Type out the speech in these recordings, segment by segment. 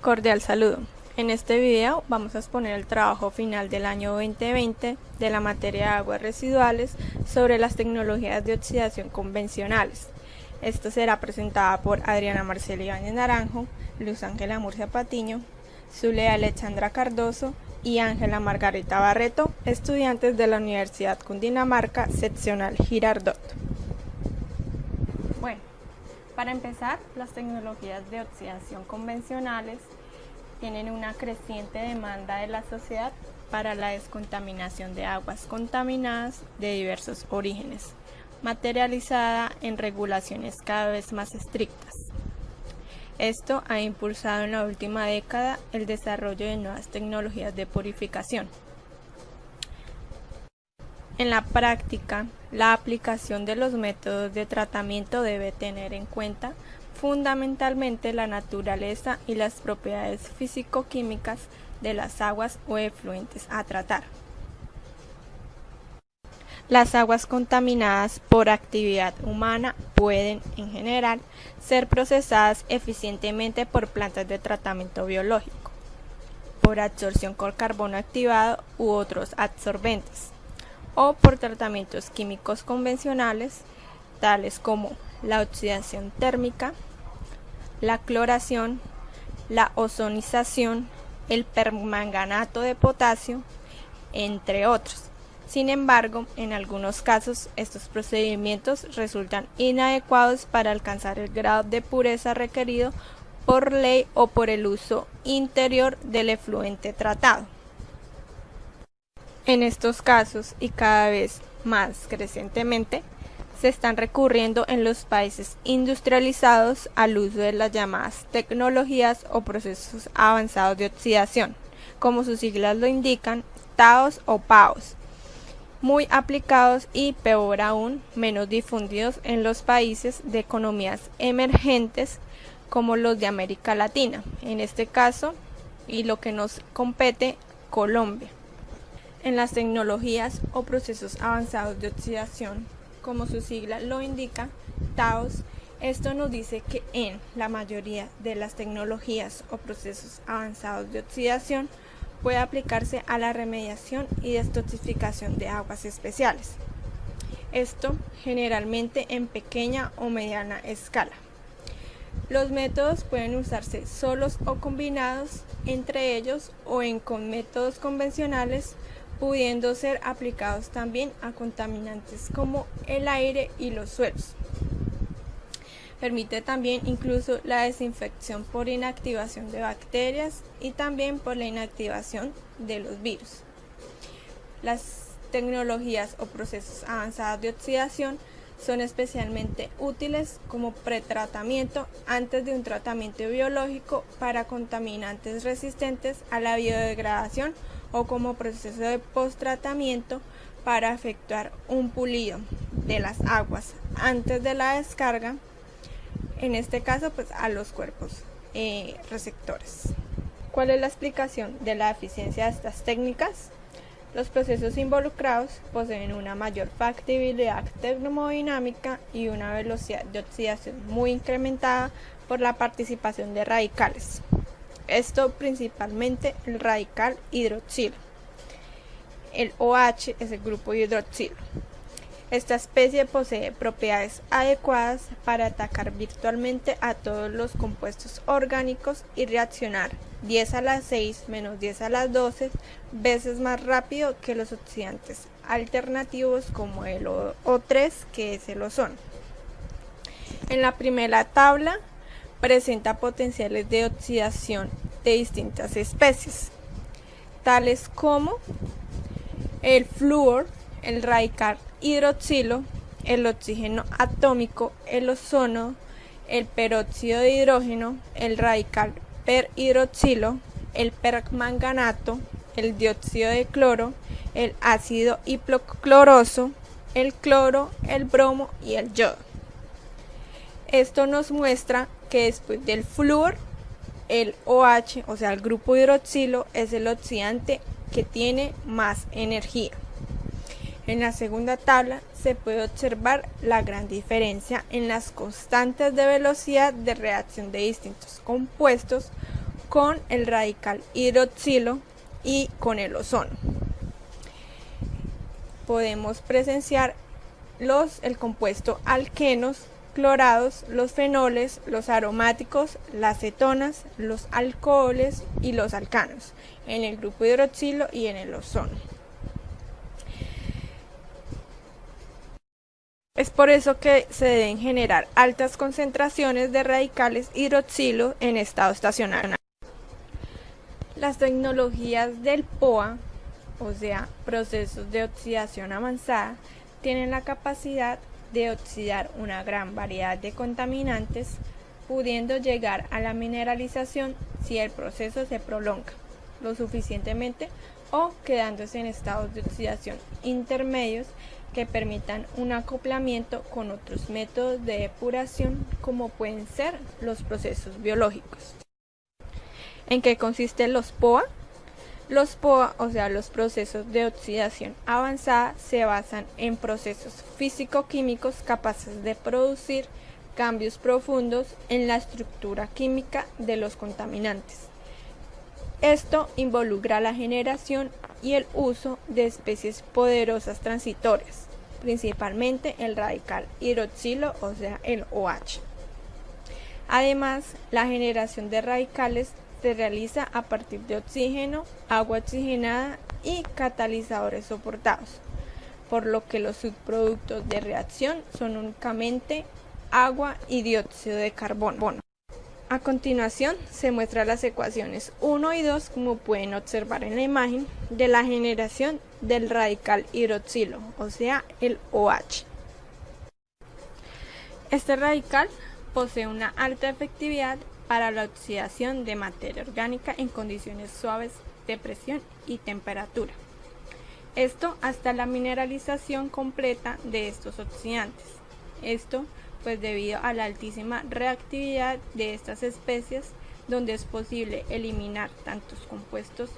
Cordial saludo. En este video vamos a exponer el trabajo final del año 2020 de la materia de aguas residuales sobre las tecnologías de oxidación convencionales. Esto será presentada por Adriana Marcela Ibáñez Naranjo, Luz Ángela Murcia Patiño, Zulea Alexandra Cardoso y Ángela Margarita Barreto, estudiantes de la Universidad Cundinamarca, seccional Girardot. Bueno, para empezar, las tecnologías de oxidación convencionales tienen una creciente demanda de la sociedad para la descontaminación de aguas contaminadas de diversos orígenes, materializada en regulaciones cada vez más estrictas. Esto ha impulsado en la última década el desarrollo de nuevas tecnologías de purificación. En la práctica, la aplicación de los métodos de tratamiento debe tener en cuenta fundamentalmente la naturaleza y las propiedades físico-químicas de las aguas o efluentes a tratar. Las aguas contaminadas por actividad humana pueden, en general, ser procesadas eficientemente por plantas de tratamiento biológico, por absorción con carbono activado u otros absorbentes, o por tratamientos químicos convencionales, tales como la oxidación térmica, la cloración, la ozonización, el permanganato de potasio, entre otros. Sin embargo, en algunos casos, estos procedimientos resultan inadecuados para alcanzar el grado de pureza requerido por ley o por el uso interior del efluente tratado. En estos casos, y cada vez más crecientemente, se están recurriendo en los países industrializados al uso de las llamadas tecnologías o procesos avanzados de oxidación, como sus siglas lo indican, TAOs o PAOs, muy aplicados y, peor aún, menos difundidos en los países de economías emergentes como los de América Latina, en este caso, y lo que nos compete, Colombia. En las tecnologías o procesos avanzados de oxidación, como su sigla lo indica, TAOs, esto nos dice que en la mayoría de las tecnologías o procesos avanzados de oxidación puede aplicarse a la remediación y detoxificación de aguas especiales. Esto generalmente en pequeña o mediana escala. Los métodos pueden usarse solos o combinados entre ellos o con métodos convencionales, pudiendo ser aplicados también a contaminantes como el aire y los suelos. Permite también incluso la desinfección por inactivación de bacterias y también por la inactivación de los virus. Las tecnologías o procesos avanzados de oxidación son especialmente útiles como pretratamiento antes de un tratamiento biológico para contaminantes resistentes a la biodegradación o como proceso de posttratamiento para efectuar un pulido de las aguas antes de la descarga, en este caso a los cuerpos receptores. ¿Cuál es la explicación de la eficiencia de estas técnicas? Los procesos involucrados poseen una mayor factibilidad termodinámica y una velocidad de oxidación muy incrementada por la participación de radicales. Esto principalmente el radical hidroxilo. El OH es el grupo hidroxilo. Esta especie posee propiedades adecuadas para atacar virtualmente a todos los compuestos orgánicos y reaccionar 10 a la 6 menos 10 a la 12 veces más rápido que los oxidantes alternativos como el O3, que es el ozono. En la primera tabla presenta potenciales de oxidación de distintas especies, tales como el flúor, el radical hidroxilo, el oxígeno atómico, el ozono, el peróxido de hidrógeno, el radical perhidroxilo, el permanganato, el dióxido de cloro, el ácido hipocloroso, el cloro, el bromo y el yodo. Esto nos muestra que después del flúor, el OH, o sea el grupo hidroxilo, es el oxidante que tiene más energía. En la segunda tabla se puede observar la gran diferencia en las constantes de velocidad de reacción de distintos compuestos con el radical hidroxilo y con el ozono. Podemos presenciar el compuesto alquenos, clorados, los fenoles, los aromáticos, las cetonas, los alcoholes y los alcanos en el grupo hidroxilo y en el ozono. Es por eso que se deben generar altas concentraciones de radicales hidroxilo en estado estacionario. Las tecnologías del POA, o sea, procesos de oxidación avanzada, tienen la capacidad de oxidar una gran variedad de contaminantes, pudiendo llegar a la mineralización si el proceso se prolonga lo suficientemente o quedándose en estados de oxidación intermedios que permitan un acoplamiento con otros métodos de depuración como pueden ser los procesos biológicos. ¿En qué consisten los POA? Los POA, o sea, los procesos de oxidación avanzada, se basan en procesos físico-químicos capaces de producir cambios profundos en la estructura química de los contaminantes. Esto involucra la generación y el uso de especies poderosas transitorias, principalmente el radical hidroxilo, o sea, el OH. Además, la generación de radicales se realiza a partir de oxígeno, agua oxigenada y catalizadores soportados, por lo que los subproductos de reacción son únicamente agua y dióxido de carbono. A continuación se muestran las ecuaciones 1 y 2, como pueden observar en la imagen, de la generación del radical hidroxilo, o sea, el OH. Este radical posee una alta efectividad para la oxidación de materia orgánica en condiciones suaves de presión y temperatura. Esto hasta la mineralización completa de estos oxidantes. Esto pues debido a la altísima reactividad de estas especies, donde es posible eliminar tantos compuestos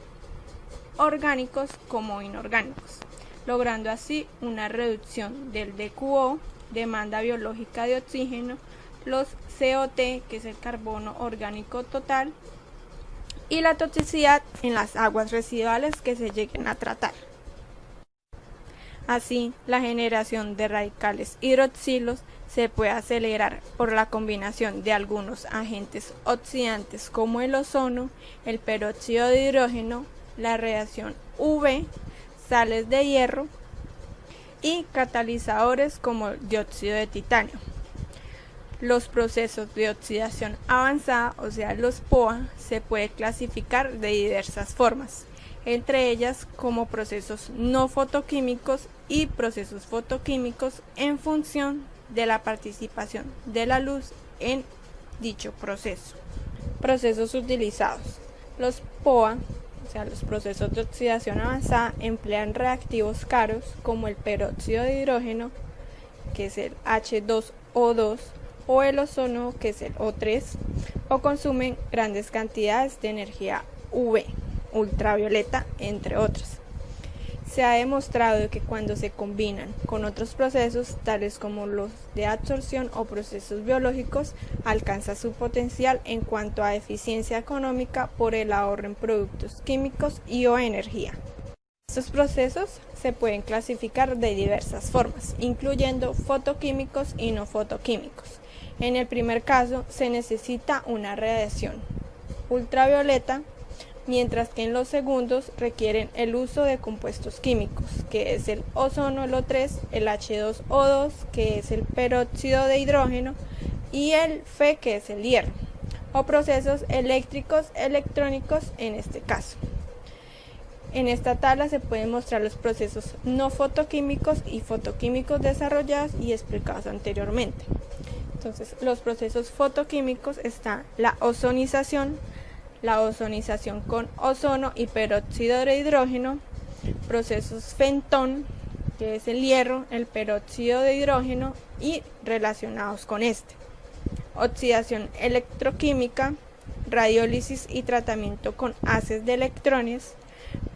orgánicos como inorgánicos, logrando así una reducción del DQO, demanda biológica de oxígeno, los COT, que es el carbono orgánico total, y la toxicidad en las aguas residuales que se lleguen a tratar. Así, la generación de radicales hidroxilos se puede acelerar por la combinación de algunos agentes oxidantes como el ozono, el peróxido de hidrógeno, la reacción UV, sales de hierro y catalizadores como el dióxido de titanio. Los procesos de oxidación avanzada, o sea, los POA, se puede clasificar de diversas formas, entre ellas como procesos no fotoquímicos y procesos fotoquímicos en función de la participación de la luz en dicho proceso. Procesos utilizados. Los POA, o sea, los procesos de oxidación avanzada, emplean reactivos caros como el peróxido de hidrógeno, que es el H2O2, o el ozono, que es el O3, o consumen grandes cantidades de energía UV, ultravioleta, entre otros. Se ha demostrado que cuando se combinan con otros procesos, tales como los de absorción o procesos biológicos, alcanza su potencial en cuanto a eficiencia económica por el ahorro en productos químicos y o energía. Estos procesos se pueden clasificar de diversas formas, incluyendo fotoquímicos y no fotoquímicos. En el primer caso, se necesita una radiación ultravioleta, mientras que en los segundos requieren el uso de compuestos químicos, que es el ozono, el O3, el H2O2, que es el peróxido de hidrógeno, y el Fe, que es el hierro, o procesos eléctricos electrónicos en este caso. En esta tabla se pueden mostrar los procesos no fotoquímicos y fotoquímicos desarrollados y explicados anteriormente. Entonces, los procesos fotoquímicos están la ozonización con ozono y peróxido de hidrógeno, procesos Fentón, que es el hierro, el peróxido de hidrógeno y relacionados con este, oxidación electroquímica, radiólisis y tratamiento con haces de electrones,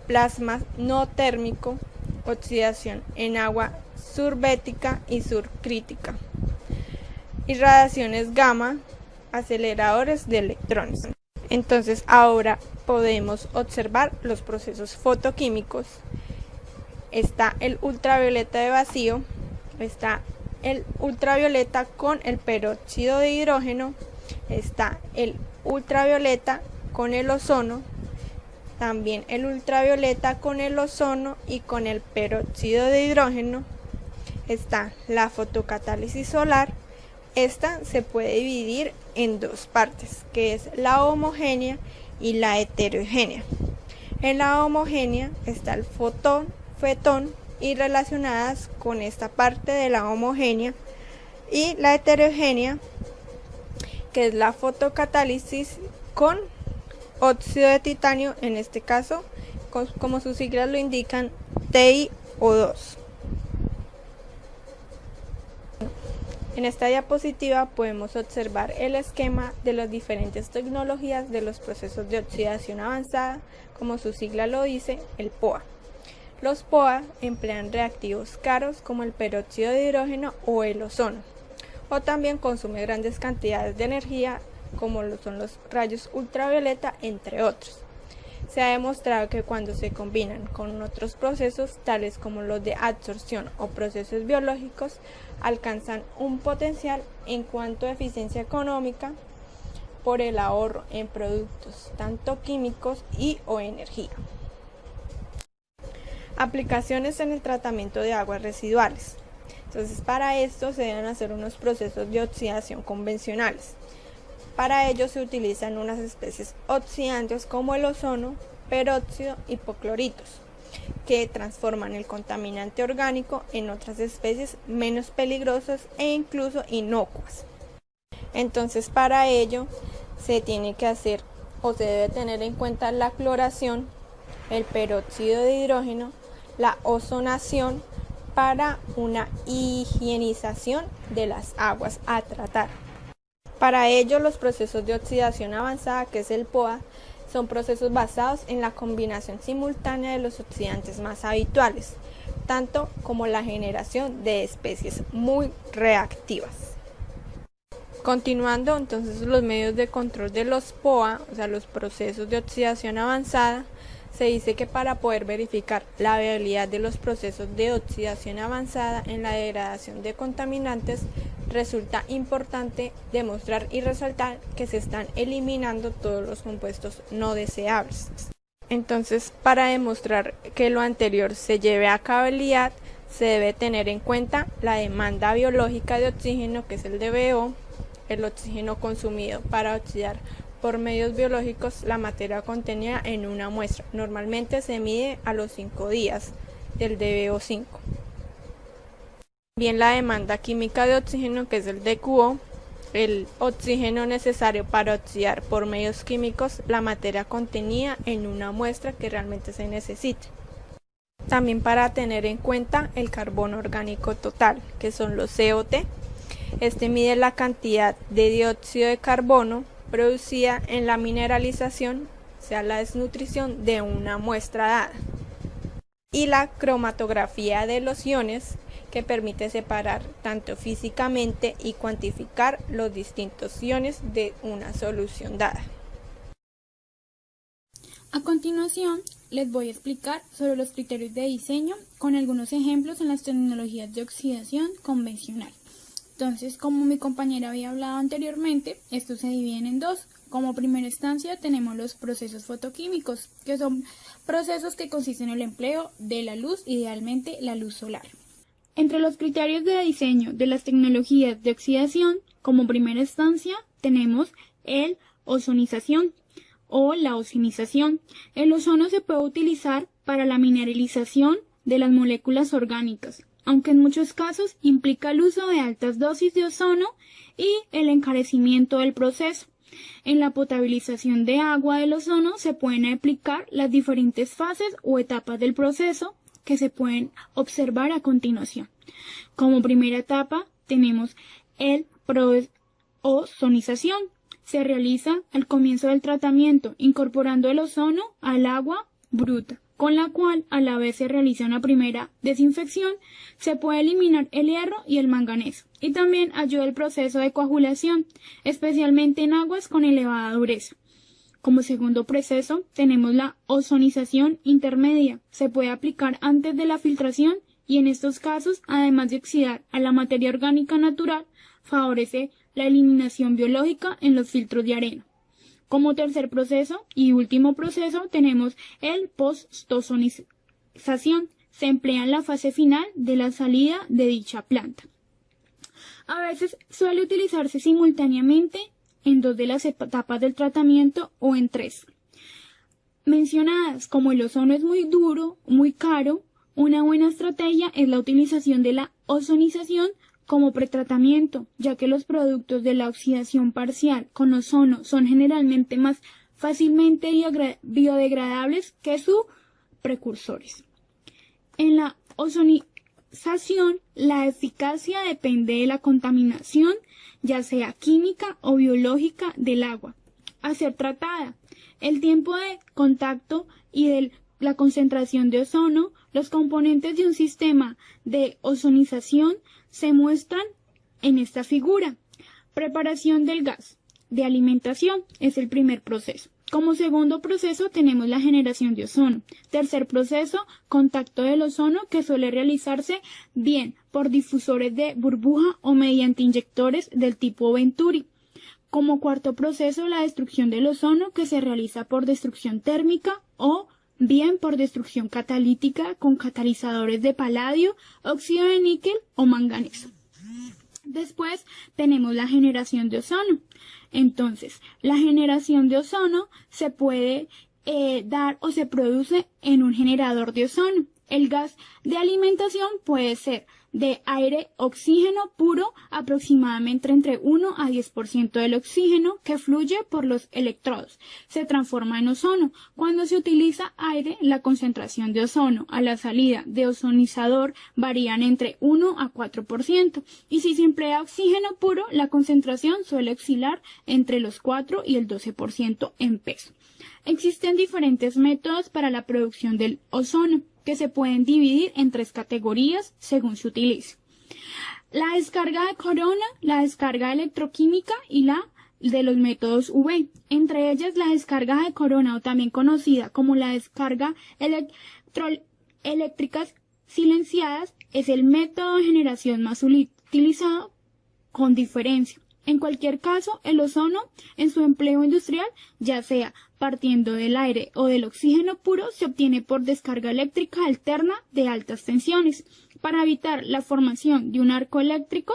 plasma no térmico, oxidación en agua subbética y subcrítica, y radiaciones gamma, aceleradores de electrones. Entonces ahora podemos observar los procesos fotoquímicos. Está el ultravioleta de vacío, está el ultravioleta con el peróxido de hidrógeno, está el ultravioleta con el ozono, también el ultravioleta con el ozono y con el peróxido de hidrógeno. Está la fotocatálisis solar. Esta se puede dividir en dos partes, que es la homogénea y la heterogénea. En la homogénea está el fotón, y relacionadas con esta parte de la homogénea, y la heterogénea, que es la fotocatálisis con óxido de titanio, en este caso, como sus siglas lo indican, TiO2. En esta diapositiva podemos observar el esquema de las diferentes tecnologías de los procesos de oxidación avanzada, como su sigla lo dice, el POA. Los POA emplean reactivos caros como el peróxido de hidrógeno o el ozono, o también consume grandes cantidades de energía como lo son los rayos ultravioleta, entre otros. Se ha demostrado que cuando se combinan con otros procesos, tales como los de absorción o procesos biológicos, alcanzan un potencial en cuanto a eficiencia económica por el ahorro en productos tanto químicos y o energía. Aplicaciones en el tratamiento de aguas residuales. Entonces, para esto se deben hacer unos procesos de oxidación convencionales. Para ello se utilizan unas especies oxidantes como el ozono, peróxido, hipocloritos, que transforman el contaminante orgánico en otras especies menos peligrosas e incluso inocuas. Entonces, para ello se tiene que hacer o se debe tener en cuenta la cloración, el peróxido de hidrógeno, la ozonación para una higienización de las aguas a tratar. Para ello, los procesos de oxidación avanzada, que es el POA, son procesos basados en la combinación simultánea de los oxidantes más habituales, tanto como la generación de especies muy reactivas. Continuando, entonces, los medios de control de los POA, o sea, los procesos de oxidación avanzada, se dice que para poder verificar la viabilidad de los procesos de oxidación avanzada en la degradación de contaminantes, resulta importante demostrar y resaltar que se están eliminando todos los compuestos no deseables. Entonces, para demostrar que lo anterior se lleve a cabalidad, se debe tener en cuenta la demanda biológica de oxígeno, que es el DBO, el oxígeno consumido para oxidar por medios biológicos la materia contenida en una muestra. Normalmente se mide a los 5 días del DBO5. También la demanda química de oxígeno, que es el DQO, el oxígeno necesario para oxidar por medios químicos la materia contenida en una muestra que realmente se necesite. También para tener en cuenta el carbono orgánico total, que son los COT. Este mide la cantidad de dióxido de carbono producida en la mineralización, o sea, la desnutrición de una muestra dada. Y la cromatografía de los iones, que permite separar tanto físicamente y cuantificar los distintos iones de una solución dada. A continuación, les voy a explicar sobre los criterios de diseño con algunos ejemplos en las tecnologías de oxidación convencional. Entonces, como mi compañera había hablado anteriormente, estos se dividen en dos. Como primera instancia tenemos los procesos fotoquímicos, que son procesos que consisten en el empleo de la luz, idealmente la luz solar. Entre los criterios de diseño de las tecnologías de oxidación, como primera instancia tenemos el ozonización o la ozonización. El ozono se puede utilizar para la mineralización de las moléculas orgánicas, aunque en muchos casos implica el uso de altas dosis de ozono y el encarecimiento del proceso. En la potabilización de agua del ozono se pueden aplicar las diferentes fases o etapas del proceso que se pueden observar a continuación. Como primera etapa tenemos el ozonización. Se realiza al comienzo del tratamiento, incorporando el ozono al agua bruta, con la cual a la vez se realiza una primera desinfección. Se puede eliminar el hierro y el manganeso, y también ayuda el proceso de coagulación, especialmente en aguas con elevada dureza. Como segundo proceso tenemos la ozonización intermedia. Se puede aplicar antes de la filtración y en estos casos, además de oxidar a la materia orgánica natural, favorece la eliminación biológica en los filtros de arena. Como tercer proceso y último proceso tenemos el post-ozonización. Se emplea en la fase final de la salida de dicha planta. A veces suele utilizarse simultáneamente en 2 de las etapas del tratamiento o en 3. Mencionadas, como el ozono es muy duro, muy caro, una buena estrategia es la utilización de la ozonización como pretratamiento, ya que los productos de la oxidación parcial con ozono son generalmente más fácilmente biodegradables que sus precursores. En la ozonización, la eficacia depende de la contaminación, ya sea química o biológica, del agua a ser tratada, el tiempo de contacto y de la concentración de ozono. Los componentes de un sistema de ozonización se muestran en esta figura. Preparación del gas de alimentación es el primer proceso. Como segundo proceso tenemos la generación de ozono. Tercer proceso, contacto del ozono, que suele realizarse bien por difusores de burbuja o mediante inyectores del tipo Venturi. Como cuarto proceso, la destrucción del ozono, que se realiza por destrucción térmica o bien por destrucción catalítica con catalizadores de paladio, óxido de níquel o manganeso. Después tenemos la generación de ozono. Entonces, la generación de ozono se puede dar o se produce en un generador de ozono. El gas de alimentación puede ser de aire oxígeno puro, aproximadamente entre 1 a 10% del oxígeno que fluye por los electrodos. Se transforma en ozono. Cuando se utiliza aire, la concentración de ozono a la salida de ozonizador varían entre 1 a 4%. Y si se emplea oxígeno puro, la concentración suele oscilar entre los 4 y el 12% en peso. Existen diferentes métodos para la producción del ozono, que se pueden dividir en 3 categorías según se utilice. La descarga de corona, la descarga electroquímica y la de los métodos UV. Entre ellas, la descarga de corona, o también conocida como la descarga eléctricas silenciadas, es el método de generación más utilizado con diferencia. En cualquier caso, el ozono, en su empleo industrial, ya sea partiendo del aire o del oxígeno puro, se obtiene por descarga eléctrica alterna de altas tensiones. Para evitar la formación de un arco eléctrico,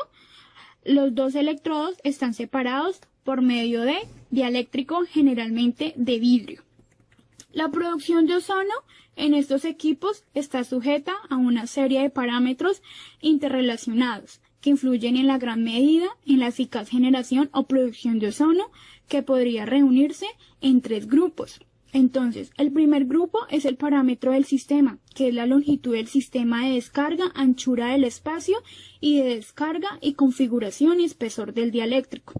los 2 electrodos están separados por medio de dieléctrico, generalmente de vidrio. La producción de ozono en estos equipos está sujeta a una serie de parámetros interrelacionados que influyen en la gran medida en la eficaz generación o producción de ozono, que podría reunirse en 3 grupos. Entonces, el primer grupo es el parámetro del sistema, que es la longitud del sistema de descarga, anchura del espacio y de descarga y configuración y espesor del dieléctrico.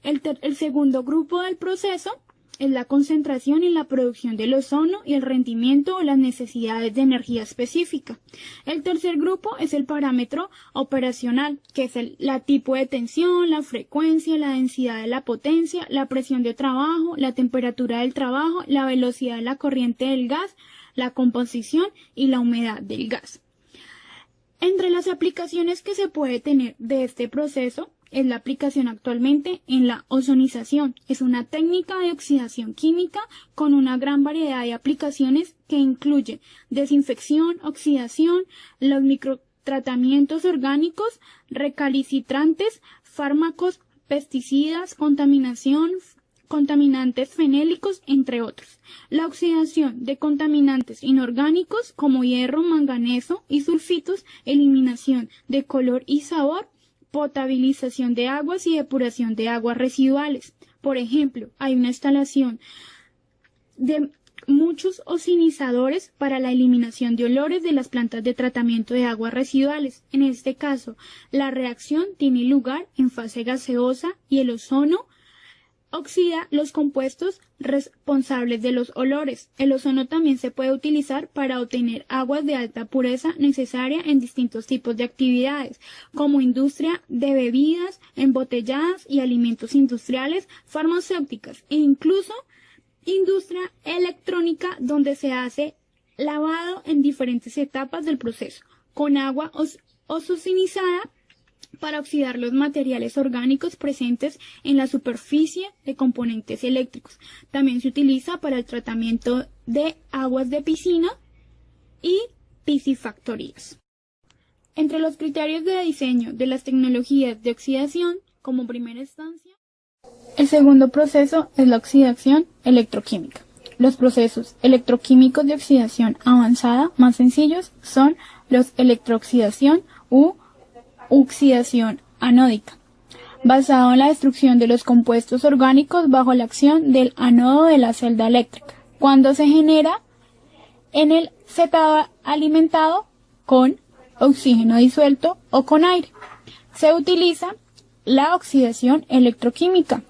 El segundo grupo del proceso es la concentración y la producción del ozono y el rendimiento o las necesidades de energía específica. El tercer grupo es el parámetro operacional, que es la tipo de tensión, la frecuencia, la densidad de la potencia, la presión de trabajo, la temperatura del trabajo, la velocidad de la corriente del gas, la composición y la humedad del gas. Entre las aplicaciones que se puede tener de este proceso es la aplicación actualmente en la ozonización. Es una técnica de oxidación química con una gran variedad de aplicaciones que incluye desinfección, oxidación, los microtratamientos orgánicos, recalcitrantes, fármacos, pesticidas, contaminantes fenélicos, entre otros. La oxidación de contaminantes inorgánicos como hierro, manganeso y sulfitos, eliminación de color y sabor, potabilización de aguas y depuración de aguas residuales. Por ejemplo, hay una instalación de muchos ozonizadores para la eliminación de olores de las plantas de tratamiento de aguas residuales. En este caso, la reacción tiene lugar en fase gaseosa y el ozono oxida los compuestos responsables de los olores. El ozono también se puede utilizar para obtener aguas de alta pureza necesaria en distintos tipos de actividades, como industria de bebidas embotelladas y alimentos industriales, farmacéuticas e incluso Industria electrónica, donde se hace lavado en diferentes etapas del proceso, con agua ozocinizada para oxidar los materiales orgánicos presentes en la superficie de componentes eléctricos. También se utiliza para el tratamiento de aguas de piscina y piscifactorías. Entre los criterios de diseño de las tecnologías de oxidación, como primera instancia, el segundo proceso es la oxidación electroquímica. Los procesos electroquímicos de oxidación avanzada más sencillos son los electrooxidación u oxidación anódica, basado en la destrucción de los compuestos orgánicos bajo la acción del ánodo de la celda eléctrica, cuando se genera en el setado alimentado con oxígeno disuelto o con aire. Se utiliza la oxidación electroquímica,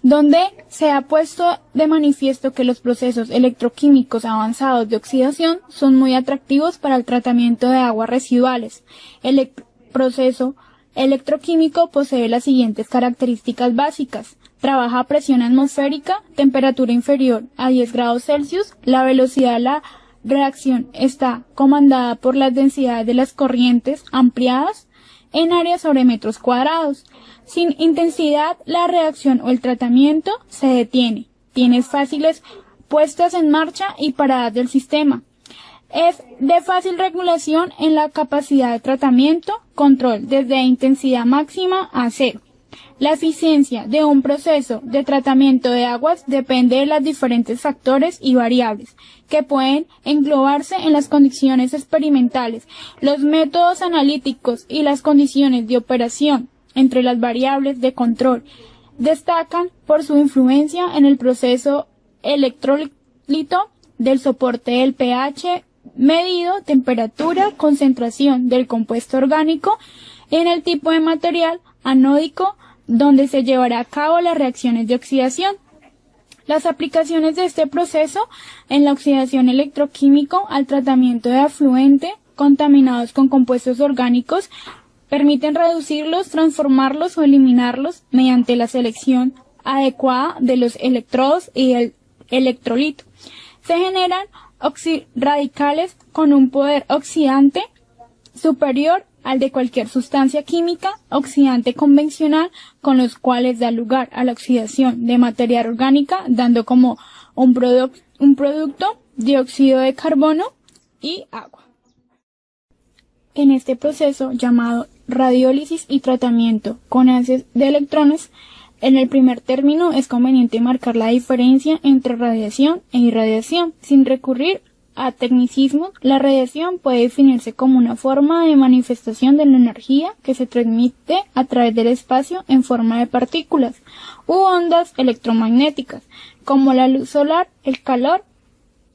donde se ha puesto de manifiesto que los procesos electroquímicos avanzados de oxidación son muy atractivos para el tratamiento de aguas residuales. El proceso electroquímico posee las siguientes características básicas. Trabaja a presión atmosférica, temperatura inferior a 10 grados Celsius, la velocidad de la reacción está comandada por las densidades de las corrientes ampliadas en área sobre metros cuadrados. Sin intensidad, la reacción o el tratamiento se detiene. Tiene fáciles puestas en marcha y paradas del sistema. Es de fácil regulación en la capacidad de tratamiento, control desde intensidad máxima a 0. La eficiencia de un proceso de tratamiento de aguas depende de los diferentes factores y variables que pueden englobarse en las condiciones experimentales, los métodos analíticos y las condiciones de operación. Entre las variables de control destacan por su influencia en el proceso electrolito del soporte del pH medido, temperatura, concentración del compuesto orgánico, en el tipo de material anódico donde se llevará a cabo las reacciones de oxidación. Las aplicaciones de este proceso en la oxidación electroquímico al tratamiento de afluente contaminados con compuestos orgánicos permiten reducirlos, transformarlos o eliminarlos mediante la selección adecuada de los electrodos y el electrolito. Se generan radicales con un poder oxidante superior al de cualquier sustancia química oxidante convencional, con los cuales da lugar a la oxidación de materia orgánica, dando como un producto dióxido de carbono y agua. En este proceso, llamado radiólisis y tratamiento con haces de electrones, en el primer término es conveniente marcar la diferencia entre radiación e irradiación. Sin recurrir a tecnicismos, la radiación puede definirse como una forma de manifestación de la energía que se transmite a través del espacio en forma de partículas u ondas electromagnéticas, como la luz solar, el calor,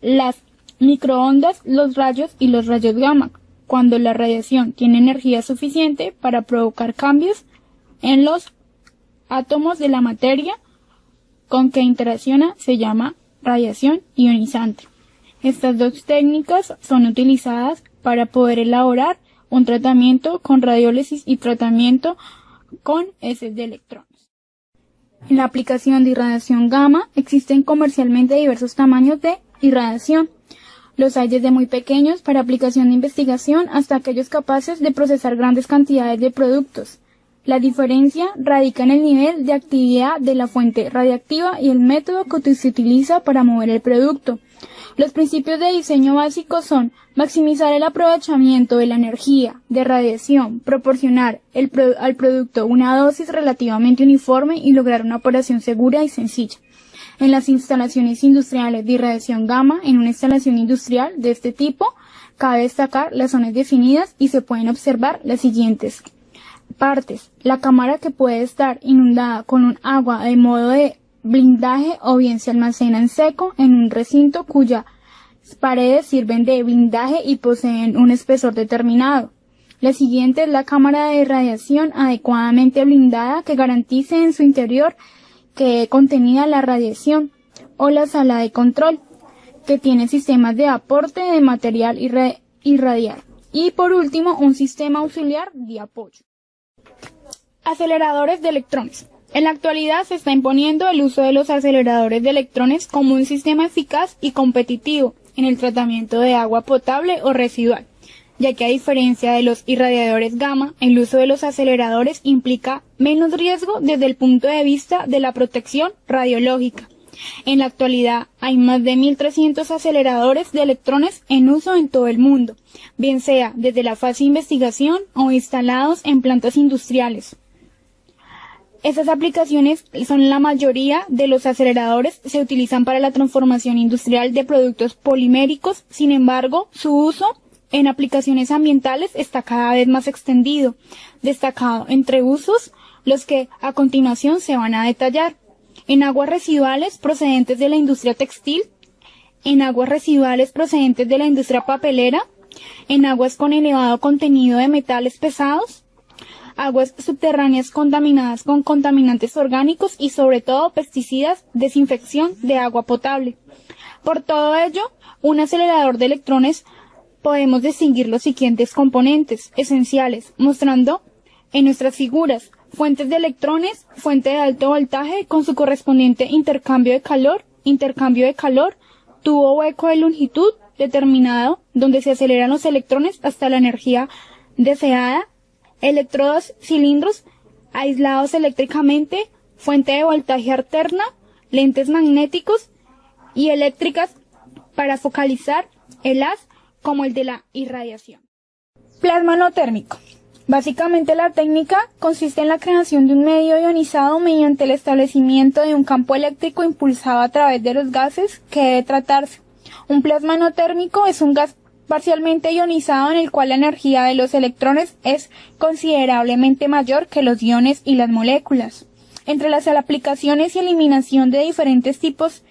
las microondas, los rayos y los rayos gamma, cuando la radiación tiene energía suficiente para provocar cambios en los átomos de la materia con que interacciona, se llama radiación ionizante. Estas dos técnicas son utilizadas para poder elaborar un tratamiento con radiólisis y tratamiento con heces de electrones. En la aplicación de irradiación gamma existen comercialmente diversos tamaños de irradiación. Los hay desde muy pequeños para aplicación de investigación hasta aquellos capaces de procesar grandes cantidades de productos. La diferencia radica en el nivel de actividad de la fuente radiactiva y el método que se utiliza para mover el producto. Los principios de diseño básicos son maximizar el aprovechamiento de la energía de radiación, proporcionar al producto una dosis relativamente uniforme y lograr una operación segura y sencilla. En las instalaciones industriales de irradiación gamma, en una instalación industrial de este tipo, cabe destacar las zonas definidas y se pueden observar las siguientes partes. La cámara, que puede estar inundada con un agua de modo de blindaje, o bien se almacena en seco en un recinto cuyas paredes sirven de blindaje y poseen un espesor determinado. La siguiente es la cámara de radiación adecuadamente blindada que garantice en su interior que contenida la radiación, o la sala de control, que tiene sistemas de aporte de material irradiado. Y por último, un sistema auxiliar de apoyo. Aceleradores de electrones. En la actualidad se está imponiendo el uso de los aceleradores de electrones como un sistema eficaz y competitivo en el tratamiento de agua potable o residual, ya que a diferencia de los irradiadores gamma, el uso de los aceleradores implica menos riesgo desde el punto de vista de la protección radiológica. En la actualidad hay más de 1.300 aceleradores de electrones en uso en todo el mundo, bien sea desde la fase de investigación o instalados en plantas industriales. Estas aplicaciones son la mayoría de los aceleradores se utilizan para la transformación industrial de productos poliméricos, sin embargo, su uso en aplicaciones ambientales está cada vez más extendido, destacado entre usos los que a continuación se van a detallar. En aguas residuales procedentes de la industria textil, en aguas residuales procedentes de la industria papelera, en aguas con elevado contenido de metales pesados, aguas subterráneas contaminadas con contaminantes orgánicos y sobre todo pesticidas, desinfección de agua potable. Por todo ello, un acelerador de electrones podemos distinguir los siguientes componentes esenciales, mostrando en nuestras figuras fuentes de electrones, fuente de alto voltaje con su correspondiente intercambio de calor, tubo hueco de longitud determinado donde se aceleran los electrones hasta la energía deseada, electrodos cilindros aislados eléctricamente, fuente de voltaje alterna, lentes magnéticos y eléctricas para focalizar el haz como el de la irradiación. Plasma no térmico. Básicamente la técnica consiste en la creación de un medio ionizado mediante el establecimiento de un campo eléctrico impulsado a través de los gases que debe tratarse. Un plasma no térmico es un gas parcialmente ionizado en el cual la energía de los electrones es considerablemente mayor que los iones y las moléculas. Entre las aplicaciones y eliminación de diferentes tipos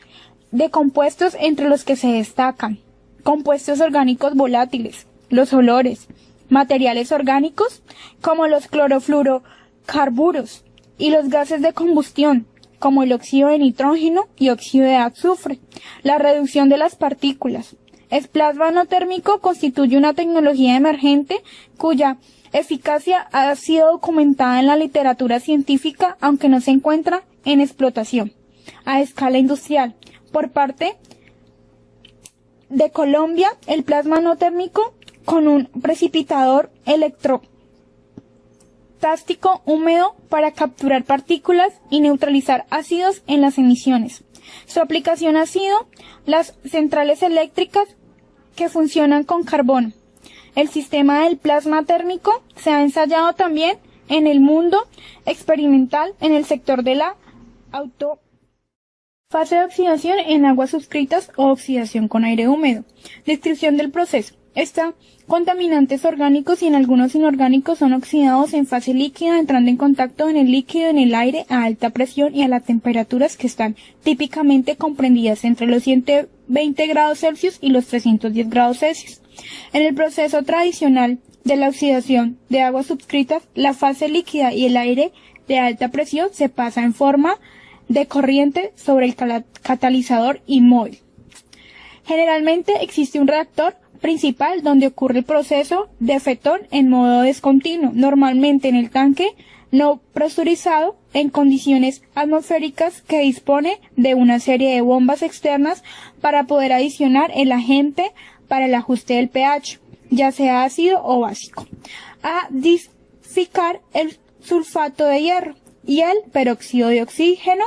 de compuestos entre los que se destacan compuestos orgánicos volátiles, los olores, materiales orgánicos como los clorofluorocarburos y los gases de combustión como el óxido de nitrógeno y óxido de azufre, la reducción de las partículas. El plasma no térmico constituye una tecnología emergente cuya eficacia ha sido documentada en la literatura científica, aunque no se encuentra en explotación a escala industrial. Por parte de Colombia, el plasma no térmico con un precipitador electrostático húmedo para capturar partículas y neutralizar ácidos en las emisiones. Su aplicación ha sido las centrales eléctricas que funcionan con carbón. El sistema del plasma térmico se ha ensayado también en el mundo experimental en el sector de la fase de oxidación en aguas suscritas o oxidación con aire húmedo. Descripción del proceso. Contaminantes orgánicos y en algunos inorgánicos son oxidados en fase líquida, entrando en contacto en el líquido en el aire a alta presión y a las temperaturas que están típicamente comprendidas entre los 120 grados Celsius y los 310 grados Celsius. En el proceso tradicional de la oxidación de aguas subscritas, la fase líquida y el aire de alta presión se pasa en forma de corriente sobre el catalizador inmóvil. Generalmente existe un reactor principal donde ocurre el proceso de fetón en modo descontinuo, normalmente en el tanque no presurizado en condiciones atmosféricas que dispone de una serie de bombas externas para poder adicionar el agente para el ajuste del pH, ya sea ácido o básico, a disificar el sulfato de hierro y el peróxido de oxígeno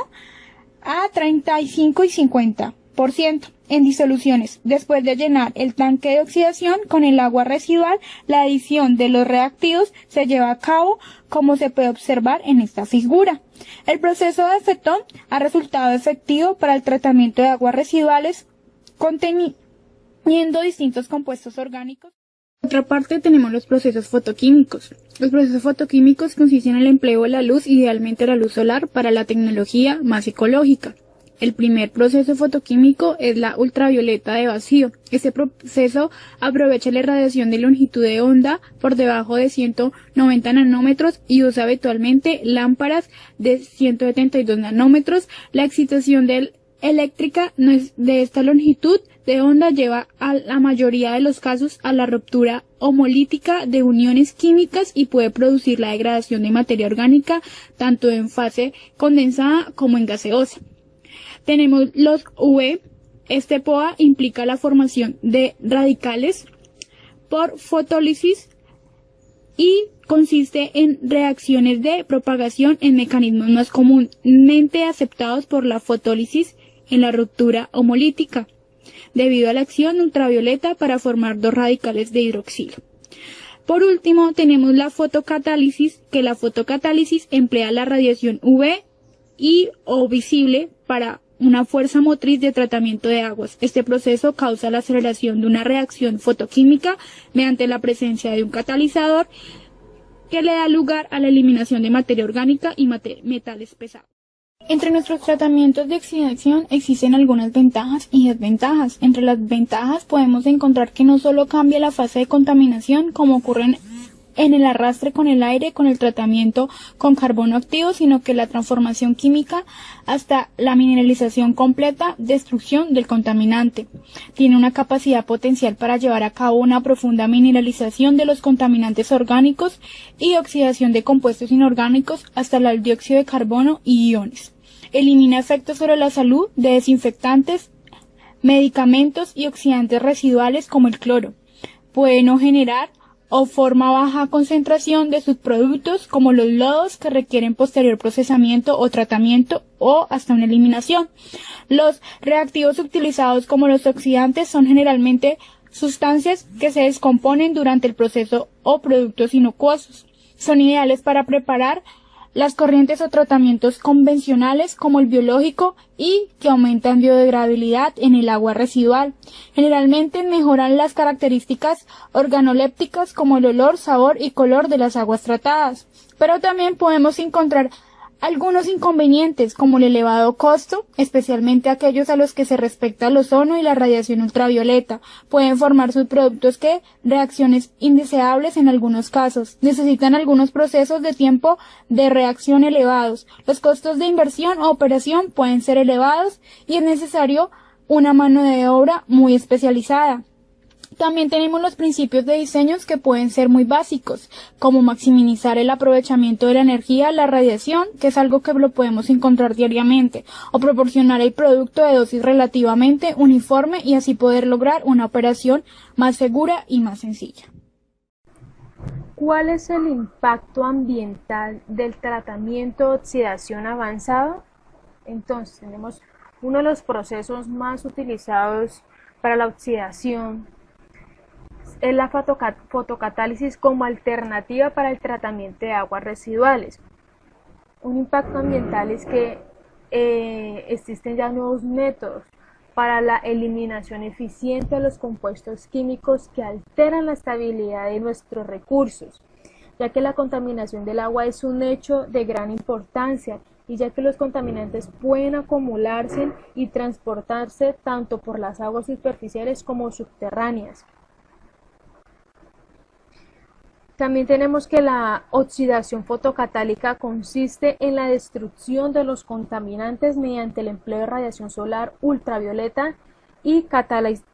a 35 y 50% en disoluciones. Después de llenar el tanque de oxidación con el agua residual, la adición de los reactivos se lleva a cabo como se puede observar en esta figura. El proceso de fetón ha resultado efectivo para el tratamiento de aguas residuales conteniendo distintos compuestos orgánicos. Por otra parte tenemos los procesos fotoquímicos. Los procesos fotoquímicos consisten en el empleo de la luz, idealmente la luz solar, para la tecnología más ecológica. El primer proceso fotoquímico es la ultravioleta de vacío. Este proceso aprovecha la irradiación de longitud de onda por debajo de 190 nanómetros y usa habitualmente lámparas de 172 nanómetros. La excitación del eléctrica no es de esta longitud de onda lleva a la mayoría de los casos a la ruptura homolítica de uniones químicas y puede producir la degradación de materia orgánica tanto en fase condensada como en gaseosa. Tenemos los UV. Este POA implica la formación de radicales por fotólisis y consiste en reacciones de propagación en mecanismos más comúnmente aceptados por la fotólisis en la ruptura homolítica, debido a la acción ultravioleta para formar dos radicales de hidroxilo. Por último, tenemos la fotocatálisis, que la fotocatálisis emplea la radiación UV y o visible para una fuerza motriz de tratamiento de aguas. Este proceso causa la aceleración de una reacción fotoquímica mediante la presencia de un catalizador que le da lugar a la eliminación de materia orgánica y metales pesados. Entre nuestros tratamientos de oxidación existen algunas ventajas y desventajas. Entre las ventajas podemos encontrar que no solo cambia la fase de contaminación, como ocurre en el arrastre con el aire con el tratamiento con carbono activo, sino que la transformación química hasta la mineralización completa, destrucción del contaminante. Tiene una capacidad potencial para llevar a cabo una profunda mineralización de los contaminantes orgánicos y oxidación de compuestos inorgánicos hasta el dióxido de carbono y iones. Elimina efectos sobre la salud de desinfectantes, medicamentos y oxidantes residuales como el cloro. Puede no generar o forma baja concentración de subproductos como los lodos que requieren posterior procesamiento o tratamiento o hasta una eliminación. Los reactivos utilizados como los oxidantes son generalmente sustancias que se descomponen durante el proceso o productos inocuosos. Son ideales para preparar las corrientes o tratamientos convencionales como el biológico y que aumentan biodegradabilidad en el agua residual. Generalmente mejoran las características organolépticas como el olor, sabor y color de las aguas tratadas. Pero también podemos encontrar algunos inconvenientes como el elevado costo, especialmente aquellos a los que se respecta el ozono y la radiación ultravioleta. Pueden formar subproductos que reacciones indeseables en algunos casos. Necesitan algunos procesos de tiempo de reacción elevados. Los costos de inversión o operación pueden ser elevados y es necesario una mano de obra muy especializada. También tenemos los principios de diseños que pueden ser muy básicos, como maximizar el aprovechamiento de la energía, la radiación, que es algo que lo podemos encontrar diariamente, o proporcionar el producto de dosis relativamente uniforme y así poder lograr una operación más segura y más sencilla. ¿Cuál es el impacto ambiental del tratamiento de oxidación avanzado? Entonces, tenemos uno de los procesos más utilizados para la oxidación es la fotocatálisis como alternativa para el tratamiento de aguas residuales. Un impacto ambiental es que existen ya nuevos métodos para la eliminación eficiente de los compuestos químicos que alteran la estabilidad de nuestros recursos, ya que la contaminación del agua es un hecho de gran importancia y ya que los contaminantes pueden acumularse y transportarse tanto por las aguas superficiales como subterráneas. También tenemos que la oxidación fotocatálica consiste en la destrucción de los contaminantes mediante el empleo de radiación solar ultravioleta y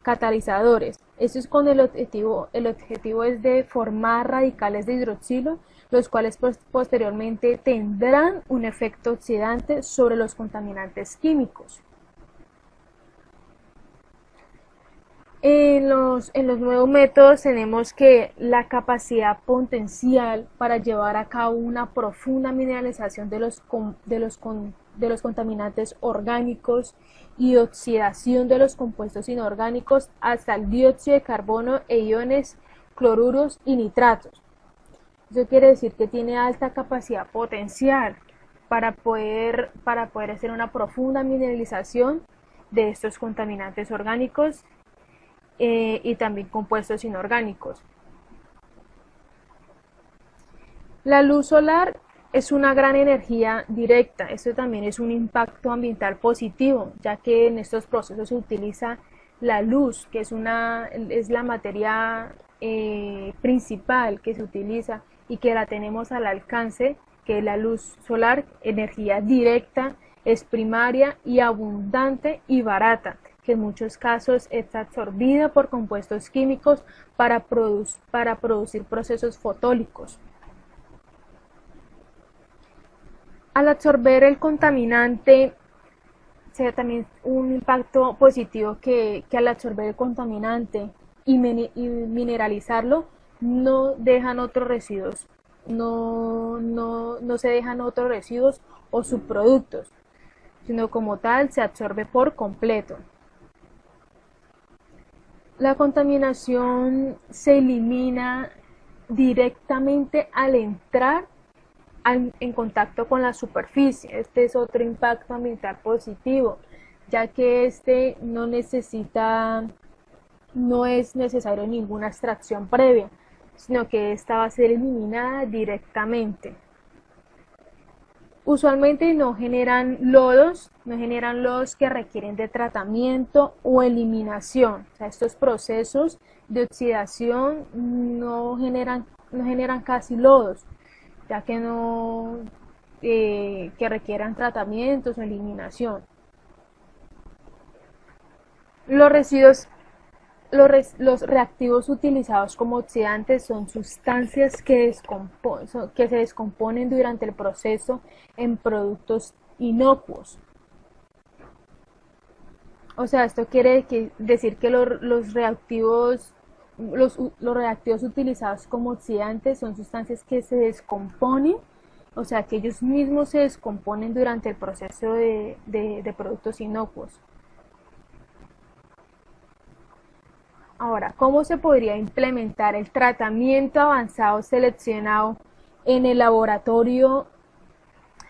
catalizadores. Esto es con el objetivo es de formar radicales de hidroxilo, los cuales posteriormente tendrán un efecto oxidante sobre los contaminantes químicos. En los nuevos métodos tenemos que la capacidad potencial para llevar a cabo una profunda mineralización de los contaminantes orgánicos y oxidación de los compuestos inorgánicos hasta el dióxido de carbono e iones, cloruros y nitratos. Eso quiere decir que tiene alta capacidad potencial para poder hacer una profunda mineralización de estos contaminantes orgánicos y también compuestos inorgánicos. La luz solar es una gran energía directa. Esto también es un impacto ambiental positivo, ya que en estos procesos se utiliza la luz, que es la materia principal que se utiliza y que la tenemos al alcance, que es la luz solar, energía directa es primaria y abundante y barata, que en muchos casos es absorbida por compuestos químicos para producir procesos fotólicos. Al absorber el contaminante, se da también un impacto positivo que al absorber el contaminante y mineralizarlo, no dejan otros residuos, no se dejan otros residuos o subproductos, sino como tal se absorbe por completo. La contaminación se elimina directamente al entrar en contacto con la superficie. Este es otro impacto ambiental positivo, ya que no es necesario ninguna extracción previa, sino que esta va a ser eliminada directamente. Usualmente no generan lodos que requieren de tratamiento o eliminación. O sea, estos procesos de oxidación no generan casi lodos, ya que que requieran tratamientos o eliminación. Los reactivos utilizados como oxidantes son sustancias que se descomponen durante el proceso en productos inocuos. O sea, esto quiere decir que los reactivos utilizados como oxidantes son sustancias que se descomponen, o sea, que ellos mismos se descomponen durante el proceso de productos inocuos. Ahora, ¿cómo se podría implementar el tratamiento avanzado seleccionado en el laboratorio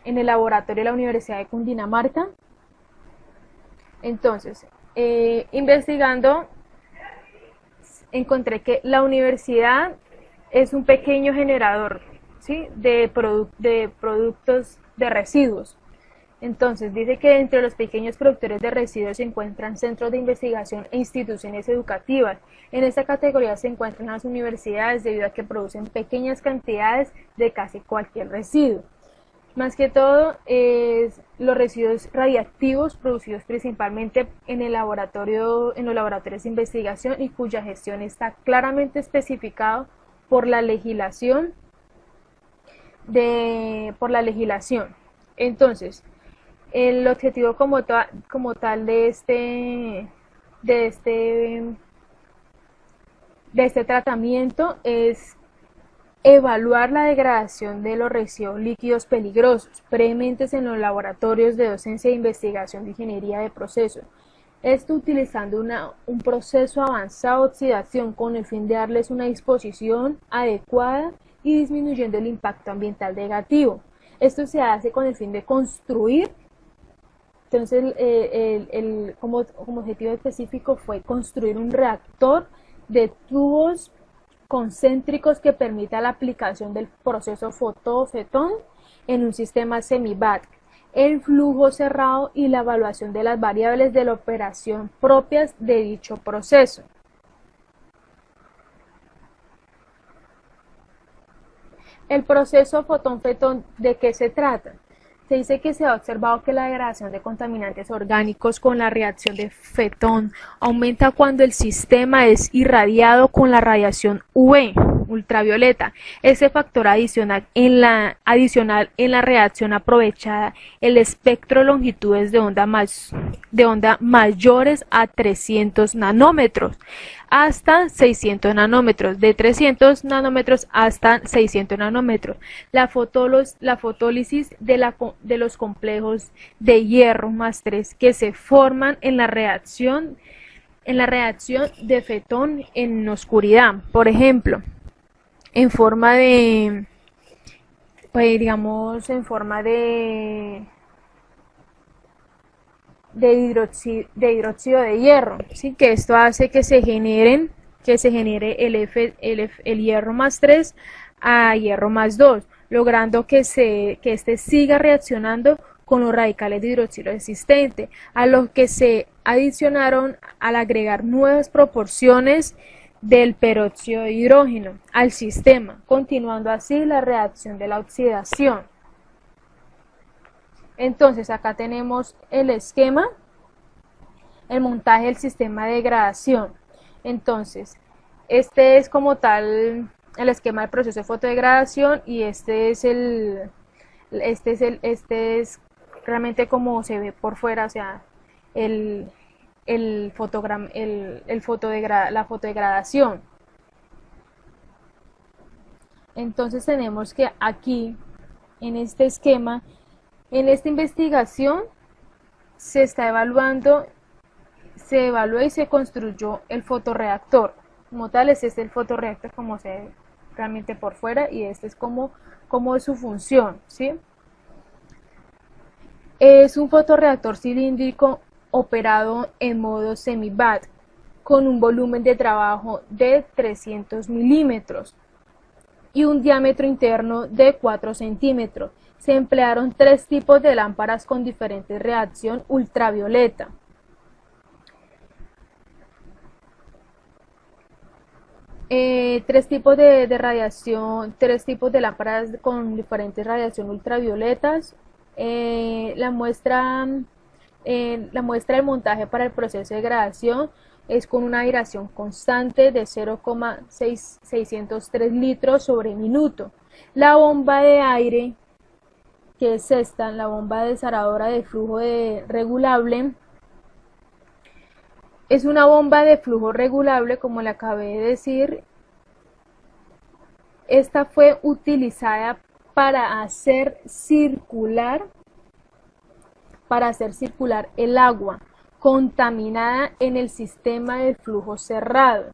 de la Universidad de Cundinamarca? Entonces, investigando, encontré que la universidad es un pequeño generador, ¿sí?, de productos de residuos. Entonces, dice que entre los pequeños productores de residuos se encuentran centros de investigación e instituciones educativas. En esta categoría se encuentran las universidades debido a que producen pequeñas cantidades de casi cualquier residuo. Más que todo, los residuos radiactivos producidos principalmente en los laboratorios de investigación y cuya gestión está claramente especificado por la legislación. Entonces, el objetivo como tal de este tratamiento es evaluar la degradación de los residuos líquidos peligrosos presentes en los laboratorios de docencia e investigación de ingeniería de procesos. Esto utilizando un proceso avanzado de oxidación con el fin de darles una disposición adecuada y disminuyendo el impacto ambiental negativo. Esto se hace con el fin de construir. Entonces, como objetivo específico fue construir un reactor de tubos concéntricos que permita la aplicación del proceso fotofetón en un sistema semi-batch, el flujo cerrado y la evaluación de las variables de la operación propias de dicho proceso. El proceso fotón-fetón, ¿de qué se trata? Se dice que se ha observado que la degradación de contaminantes orgánicos con la reacción de fetón aumenta cuando el sistema es irradiado con la radiación UV, ultravioleta. Ese factor adicional en la reacción aprovechada el espectro de longitudes de onda mayores a 300 nanómetros hasta 600 nanómetros, de 300 nanómetros hasta 600 nanómetros. La fotólisis de los complejos de hierro más 3 que se forman en la reacción de fetón en oscuridad, por ejemplo, en forma de, hidróxido de hierro, ¿sí? Que esto hace que se genere el hierro más 3 a hierro más 2, logrando que este siga reaccionando con los radicales de hidroxilo existentes, a los que se adicionaron al agregar nuevas proporciones del peróxido de hidrógeno al sistema, continuando así la reacción de la oxidación. Entonces acá tenemos el esquema, el montaje del sistema de degradación. Entonces, este es como tal el esquema del proceso de fotodegradación y este es realmente como se ve por fuera, o sea, la fotodegradación. Entonces tenemos que aquí, en este esquema, en esta investigación, se está evaluando, se evaluó y se construyó el fotorreactor. Como tal, este es el fotorreactor como se ve realmente por fuera y este es como es su función, ¿sí? Es un fotorreactor cilíndrico operado en modo semi-BAT con un volumen de trabajo de 300 milímetros y un diámetro interno de 4 centímetros. Se emplearon 3 tipos de lámparas con diferente reacción ultravioleta. Tres tipos de radiación, 3 tipos de lámparas con diferentes radiación ultravioletas. La muestra del montaje para el proceso de degradación es con una aeración constante de 0,603 litros sobre minuto. La bomba de aire, que es esta, la bomba desaladora de flujo regulable, es una bomba de flujo regulable, como le acabé de decir. Esta fue utilizada para hacer circular el agua contaminada en el sistema de flujo cerrado.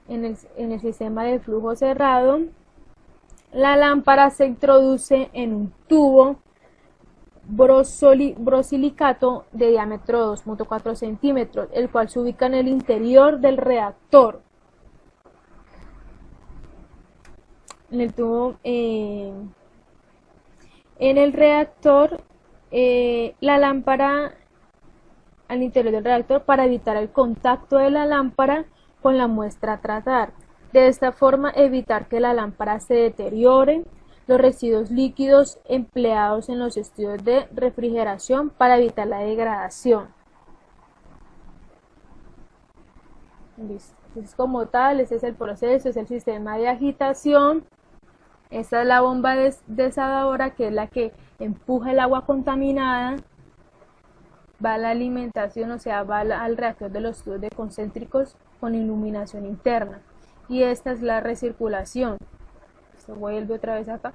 En el sistema de flujo cerrado, la lámpara se introduce en un tubo borosilicato de diámetro 2.4 centímetros, el cual se ubica en el interior del reactor. En el tubo, en el reactor, la lámpara al interior del reactor para evitar el contacto de la lámpara con la muestra a tratar. De esta forma evitar que la lámpara se deteriore. Los residuos líquidos empleados en los estudios de refrigeración para evitar la degradación. Listo. Entonces, como tal, ese es el proceso, es el sistema de agitación. Esta es la bomba desaladora, que es la que empuja el agua contaminada, va a la alimentación, o sea, va al reactor de los tubos de concéntricos con iluminación interna. Y esta es la recirculación. Se vuelve otra vez acá.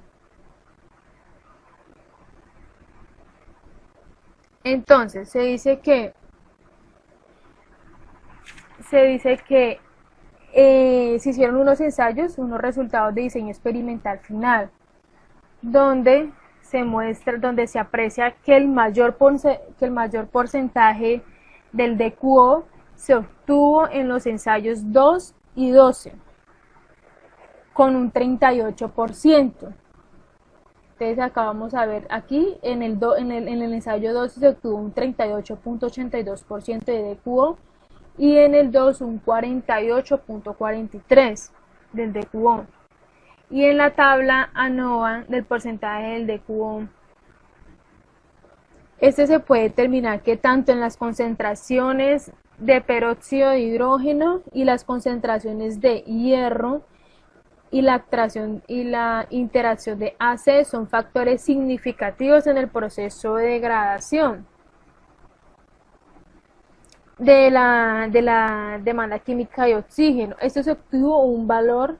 Entonces, se dice que se hicieron unos ensayos, unos resultados de diseño experimental final, donde se aprecia que el mayor porcentaje del DQO se obtuvo en los ensayos 2 y 12, con un 38%. Entonces acá vamos a ver, aquí en el ensayo 12 se obtuvo un 38.82% de DQO y en el 2 un 48.43% del DQO. Y en la tabla ANOVA del porcentaje del DQO, se puede determinar que tanto en las concentraciones de peróxido de hidrógeno y las concentraciones de hierro y la interacción de AC son factores significativos en el proceso de degradación de la demanda química de oxígeno. Esto se obtuvo un valor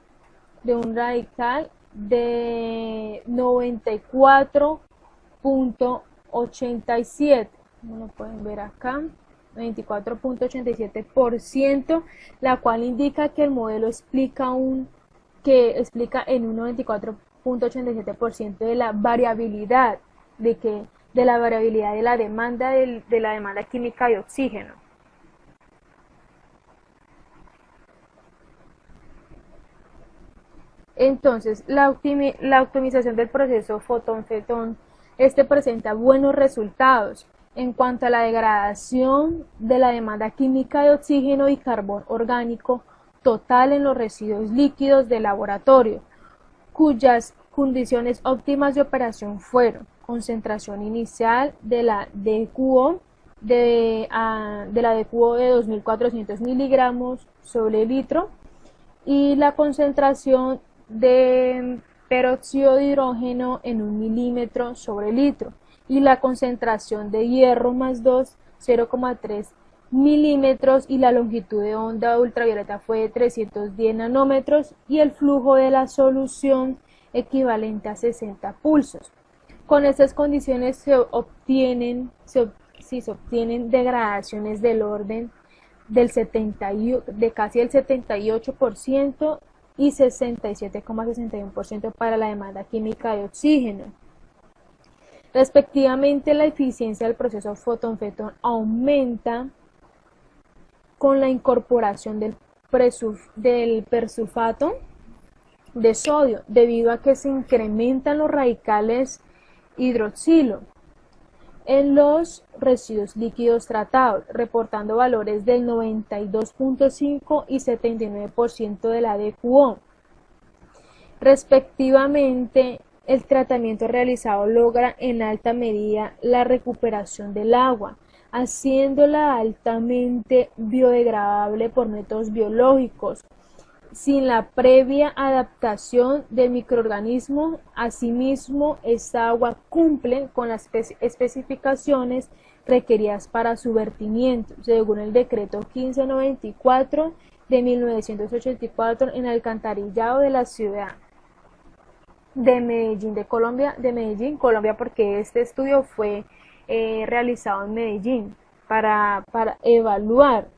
de un radical de 94.87, como lo pueden ver acá, 94.87%, la cual indica que el modelo explica en un 94.87% de la variabilidad de la demanda de la demanda química de oxígeno. Entonces, la optimización del proceso fotón-fetón presenta buenos resultados en cuanto a la degradación de la demanda química de oxígeno y carbón orgánico total en los residuos líquidos de laboratorio, cuyas condiciones óptimas de operación fueron concentración inicial de la DQO de la DQO de 2.400 miligramos sobre litro y la concentración de peróxido de hidrógeno en 1 milímetro sobre litro y la concentración de hierro más 2, 0,3 milímetros y la longitud de onda ultravioleta fue de 310 nanómetros y el flujo de la solución equivalente a 60 pulsos. Con estas condiciones se obtienen degradaciones del orden de casi el 78% y 67,61% para la demanda química de oxígeno. Respectivamente, la eficiencia del proceso fotón-fetón aumenta con la incorporación del persulfato de sodio, debido a que se incrementan los radicales hidroxilo en los residuos líquidos tratados, reportando valores del 92.5 y 79% de la DQO. Respectivamente, el tratamiento realizado logra en alta medida la recuperación del agua, haciéndola altamente biodegradable por métodos biológicos, sin la previa adaptación del microorganismo. Asimismo, esta agua cumple con las especificaciones requeridas para su vertimiento, según el decreto 1594 de 1984 en alcantarillado de la ciudad de Medellín, Colombia, porque este estudio fue realizado en Medellín para evaluar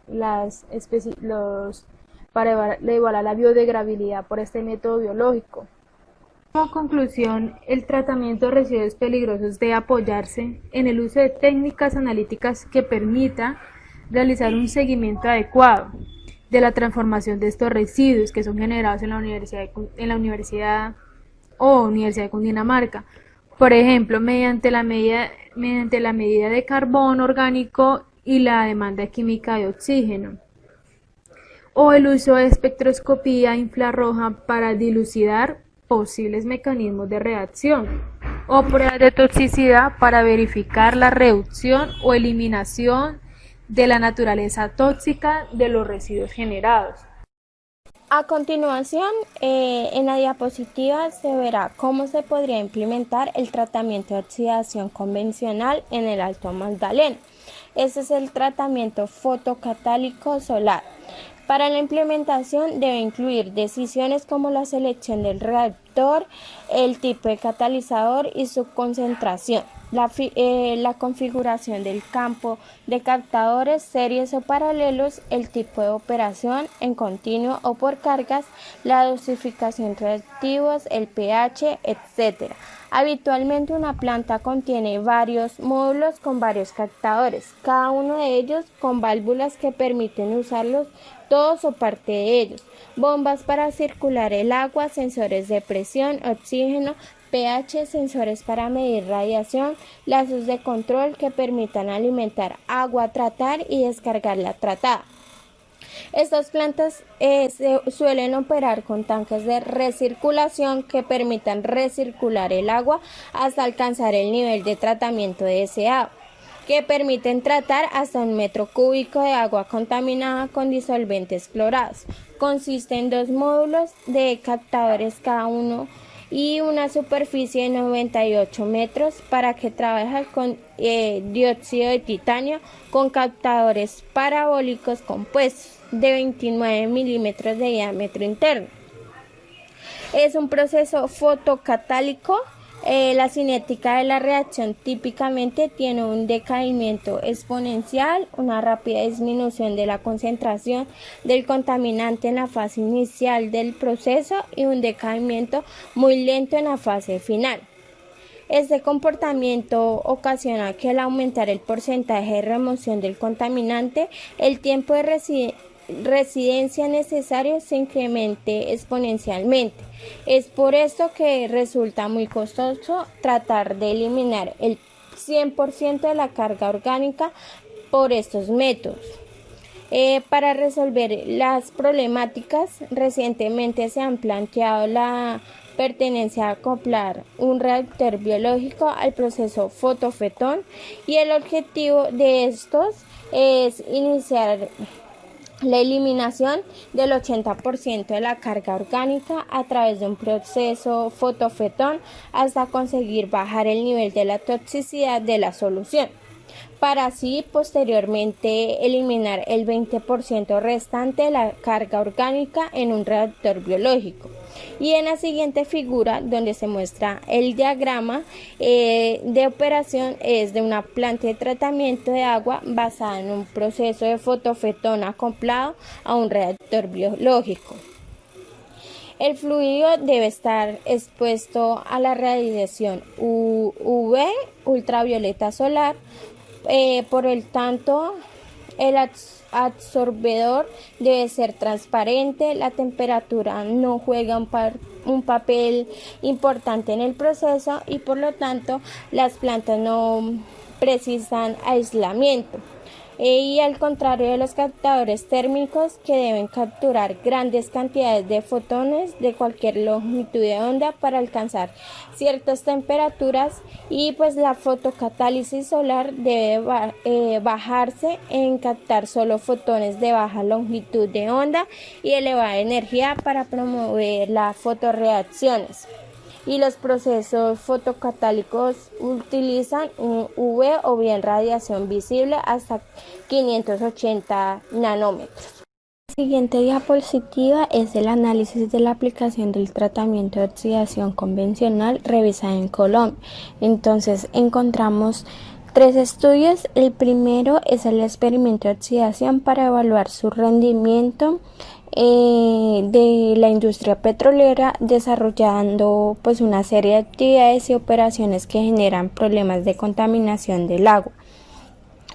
evaluar la biodegradabilidad por este método biológico. Como conclusión, el tratamiento de residuos peligrosos debe apoyarse en el uso de técnicas analíticas que permita realizar un seguimiento adecuado de la transformación de estos residuos que son generados en la Universidad de Cundinamarca. Por ejemplo, mediante la medida de carbono orgánico y la demanda química de oxígeno, o el uso de espectroscopía infrarroja para dilucidar posibles mecanismos de reacción, o pruebas de toxicidad para verificar la reducción o eliminación de la naturaleza tóxica de los residuos generados. A continuación, en la diapositiva se verá cómo se podría implementar el tratamiento de oxidación convencional en el Alto Magdalena. Este es el tratamiento fotocatálico solar. Para la implementación debe incluir decisiones como la selección del reactor, el tipo de catalizador y su concentración, la configuración del campo de captadores, series o paralelos, el tipo de operación en continuo o por cargas, la dosificación de reactivos, el pH, etc. Habitualmente una planta contiene varios módulos con varios captadores, cada uno de ellos con válvulas que permiten usarlos todos o parte de ellos, bombas para circular el agua, sensores de presión, oxígeno, pH, sensores para medir radiación, lazos de control que permitan alimentar agua, tratar y descargar la tratada. Estas plantas se suelen operar con tanques de recirculación que permitan recircular el agua hasta alcanzar el nivel de tratamiento deseado, que permiten tratar hasta 1 metro cúbico de agua contaminada con disolventes clorados. Consiste en 2 módulos de captadores cada uno y una superficie de 98 metros para que trabaje con dióxido de titanio con captadores parabólicos compuestos de 29 milímetros de diámetro interno. Es un proceso fotocatálico. La cinética de la reacción típicamente tiene un decaimiento exponencial, una rápida disminución de la concentración del contaminante en la fase inicial del proceso y un decaimiento muy lento en la fase final. Este comportamiento ocasiona que al aumentar el porcentaje de remoción del contaminante, el tiempo de residencia necesario se incremente exponencialmente. Es por esto que resulta muy costoso tratar de eliminar el 100% de la carga orgánica por estos métodos. Para resolver las problemáticas, recientemente se han planteado la pertenece a acoplar un reactor biológico al proceso fotofetón y el objetivo de estos es iniciar la eliminación del 80% de la carga orgánica a través de un proceso fotofetón hasta conseguir bajar el nivel de la toxicidad de la solución, para así posteriormente eliminar el 20% restante de la carga orgánica en un reactor biológico. Y en la siguiente figura, donde se muestra el diagrama de operación, es de una planta de tratamiento de agua basada en un proceso de fotofetón acoplado a un reactor biológico. El fluido debe estar expuesto a la radiación UV, ultravioleta solar. Por el tanto, el absorbedor debe ser transparente, la temperatura no juega un papel importante en el proceso y por lo tanto las plantas no precisan aislamiento. Y al contrario de los captadores térmicos, que deben capturar grandes cantidades de fotones de cualquier longitud de onda para alcanzar ciertas temperaturas, y pues la fotocatálisis solar debe bajarse en captar solo fotones de baja longitud de onda y elevada energía para promover las fotorreacciones. Y los procesos fotocatálicos utilizan un UV o bien radiación visible hasta 580 nanómetros. La siguiente diapositiva es el análisis de la aplicación del tratamiento de oxidación convencional revisada en Colombia. Entonces encontramos 3 estudios. El primero es el experimento de oxidación para evaluar su rendimiento de la industria petrolera, desarrollando pues una serie de actividades y operaciones que generan problemas de contaminación del agua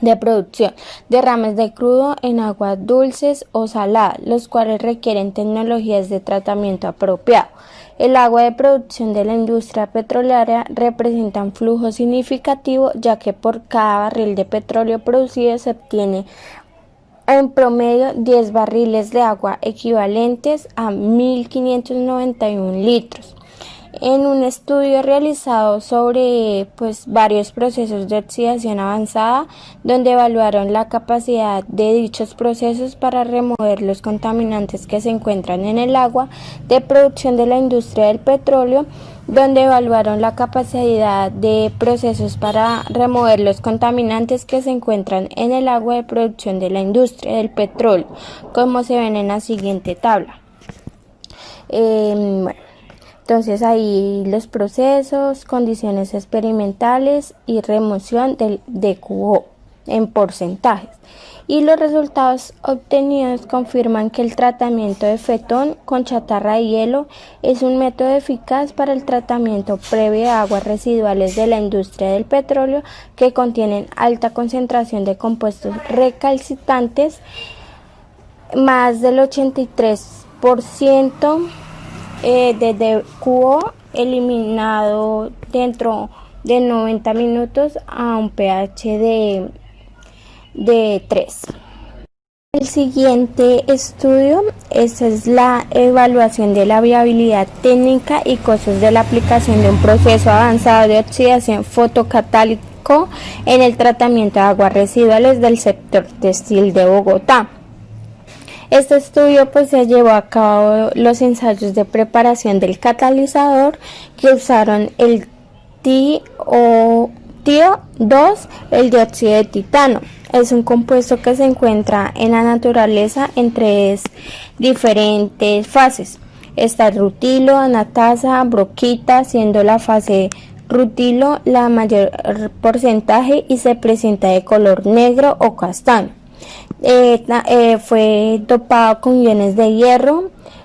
de producción, derrames de crudo en aguas dulces o saladas, los cuales requieren tecnologías de tratamiento apropiado. El agua de producción de la industria petrolera representa un flujo significativo, ya que por cada barril de petróleo producido se obtiene en promedio 10 barriles de agua, equivalentes a 1.591 litros. En un estudio realizado sobre varios procesos de oxidación avanzada, donde evaluaron la capacidad de dichos procesos para remover los contaminantes que se encuentran en el agua de producción de la industria del petróleo, donde evaluaron la capacidad de procesos para remover los contaminantes que se encuentran en el agua de producción de la industria del petróleo, como se ven en la siguiente tabla. Entonces ahí los procesos, condiciones experimentales y remoción del DQO en porcentajes. Y los resultados obtenidos confirman que el tratamiento de fetón con chatarra de hielo es un método eficaz para el tratamiento previo de aguas residuales de la industria del petróleo que contienen alta concentración de compuestos recalcitrantes, más del 83% de DQO eliminado dentro de 90 minutos a un pH de 3. El siguiente estudio es la evaluación de la viabilidad técnica y costos de la aplicación de un proceso avanzado de oxidación fotocatálico en el tratamiento de aguas residuales del sector textil de Bogotá. Este estudio se llevó a cabo los ensayos de preparación del catalizador, que usaron el TiO2, el dióxido de titano. Es un compuesto que se encuentra en la naturaleza en 3 diferentes fases. Está el rutilo, anatasa, broquita, siendo la fase rutilo la mayor porcentaje y se presenta de color negro o castaño. Fue dopado con iones de hierro,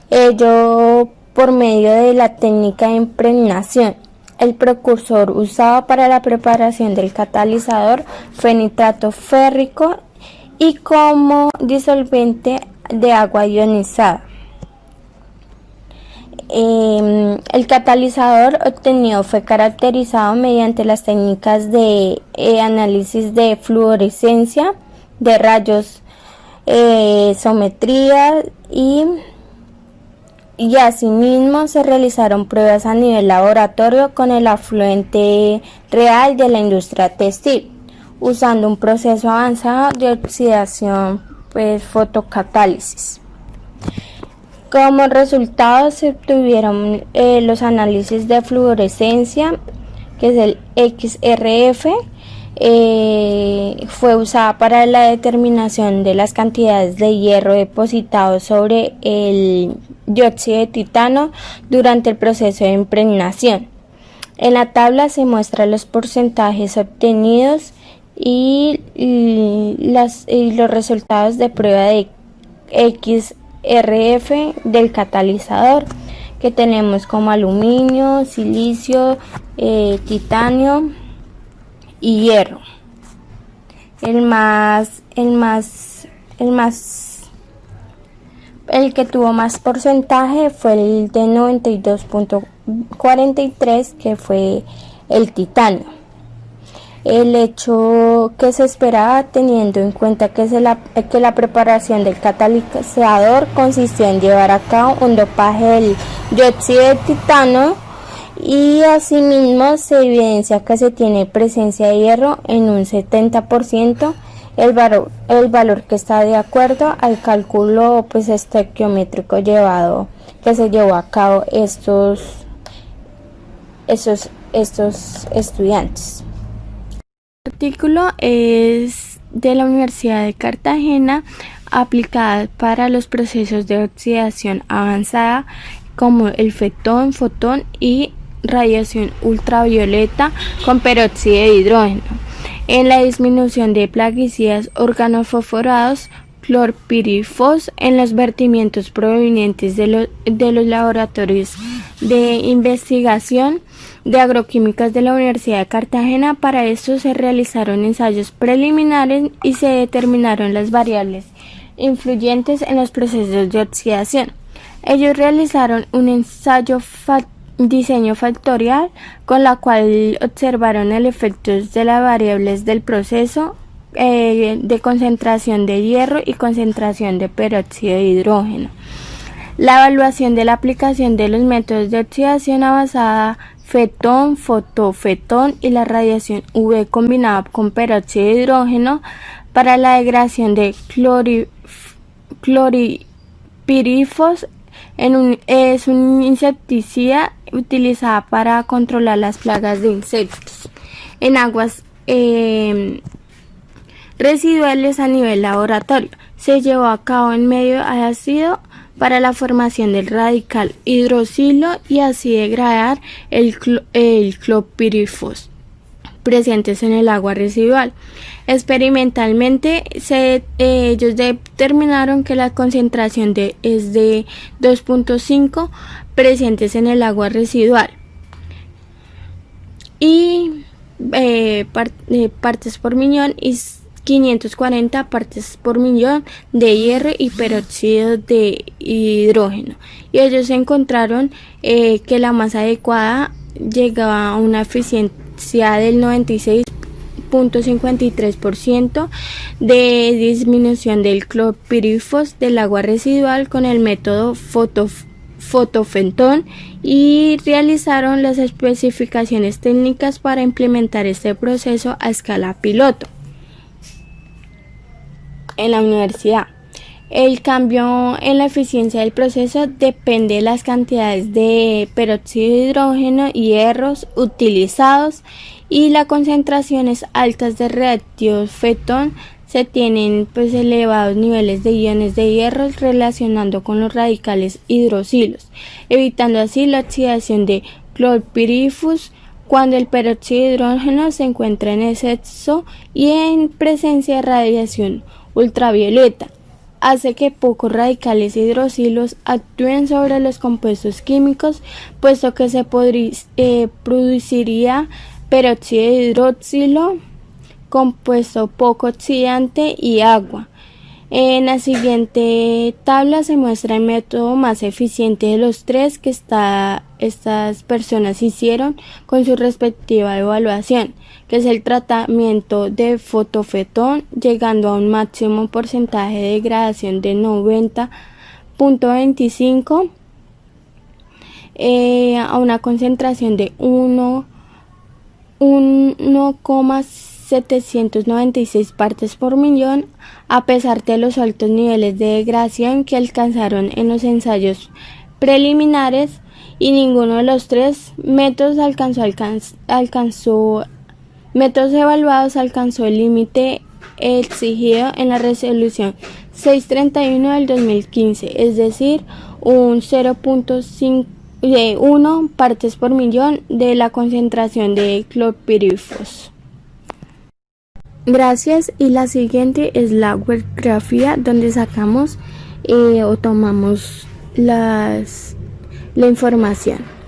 ello por medio de la técnica de impregnación. El precursor usado para la preparación del catalizador fue nitrato férrico y como disolvente de agua ionizada. El catalizador obtenido fue caracterizado mediante las técnicas de análisis de fluorescencia, de rayos, sometría y y asimismo se realizaron pruebas a nivel laboratorio con el afluente real de la industria textil, usando un proceso avanzado de oxidación, fotocatálisis. Como resultado se obtuvieron los análisis de fluorescencia, que es el XRF. Fue usada para la determinación de las cantidades de hierro depositados sobre el dióxido de titano durante el proceso de impregnación. En la tabla se muestran los porcentajes obtenidos y los resultados de prueba de XRF del catalizador, que tenemos como aluminio, silicio, titanio y hierro. El que tuvo más porcentaje fue el de 92.43, que fue el titanio. El hecho que se esperaba, teniendo en cuenta que la preparación del catalizador consistió en llevar a cabo un dopaje del dióxido de titano, y asimismo se evidencia que se tiene presencia de hierro en un 70%, el valor que está de acuerdo al cálculo estequiométrico que se llevó a cabo estos estudiantes. El artículo es de la Universidad de Cartagena, aplicada para los procesos de oxidación avanzada como el fetón, fotón y radiación ultravioleta con peróxido de hidrógeno, en la disminución de plaguicidas organofosforados, clorpirifos, en los vertimientos provenientes de los laboratorios de investigación de agroquímicas de la Universidad de Cartagena. Para esto se realizaron ensayos preliminares y se determinaron las variables influyentes en los procesos de oxidación. Ellos realizaron un diseño factorial con la cual observaron el efecto de las variables del proceso de concentración de hierro y concentración de peróxido de hidrógeno. La evaluación de la aplicación de los métodos de oxidación avanzada fetón, fotofetón y la radiación UV combinada con peróxido de hidrógeno para la degradación de clorpirifos es un insecticida utilizada para controlar las plagas de insectos en aguas residuales a nivel laboratorio. Se llevó a cabo en medio ácido para la formación del radical hidroxilo y así degradar el clorpirifos presentes en el agua residual. Experimentalmente ellos determinaron que la concentración es de 2.5 presentes en el agua residual y partes por millón y 540 partes por millón de hierro y peróxido de hidrógeno, y ellos encontraron que la más adecuada llegaba a una eficiencia del 96.53% de disminución del clorpirifos del agua residual con el método fotofetón, y realizaron las especificaciones técnicas para implementar este proceso a escala piloto en la universidad. El cambio en la eficiencia del proceso depende de las cantidades de peróxido de hidrógeno y hierros utilizados, y las concentraciones altas de reactivos fetón se tienen elevados niveles de iones de hierro relacionando con los radicales hidroxilos, evitando así la oxidación de clorpirifos cuando el peróxido de hidrógeno se encuentra en exceso y en presencia de radiación ultravioleta. Hace que pocos radicales hidroxilos actúen sobre los compuestos químicos, puesto que se produciría peróxido de hidroxilo, compuesto poco oxidante, y agua. En la siguiente tabla se muestra el método más eficiente de los tres que estas personas hicieron con su respectiva evaluación, que es el tratamiento de fotofetón, llegando a un máximo porcentaje de degradación de 90.25 a una concentración de 1,796 partes por millón, a pesar de los altos niveles de degradación que alcanzaron en los ensayos preliminares, y ninguno de los tres métodos métodos evaluados alcanzó el límite exigido en la resolución 631 del 2015, es decir, un 0.1 partes por millón de la concentración de clorpirifos. Gracias, y la siguiente es la webgrafía, donde sacamos o tomamos la información.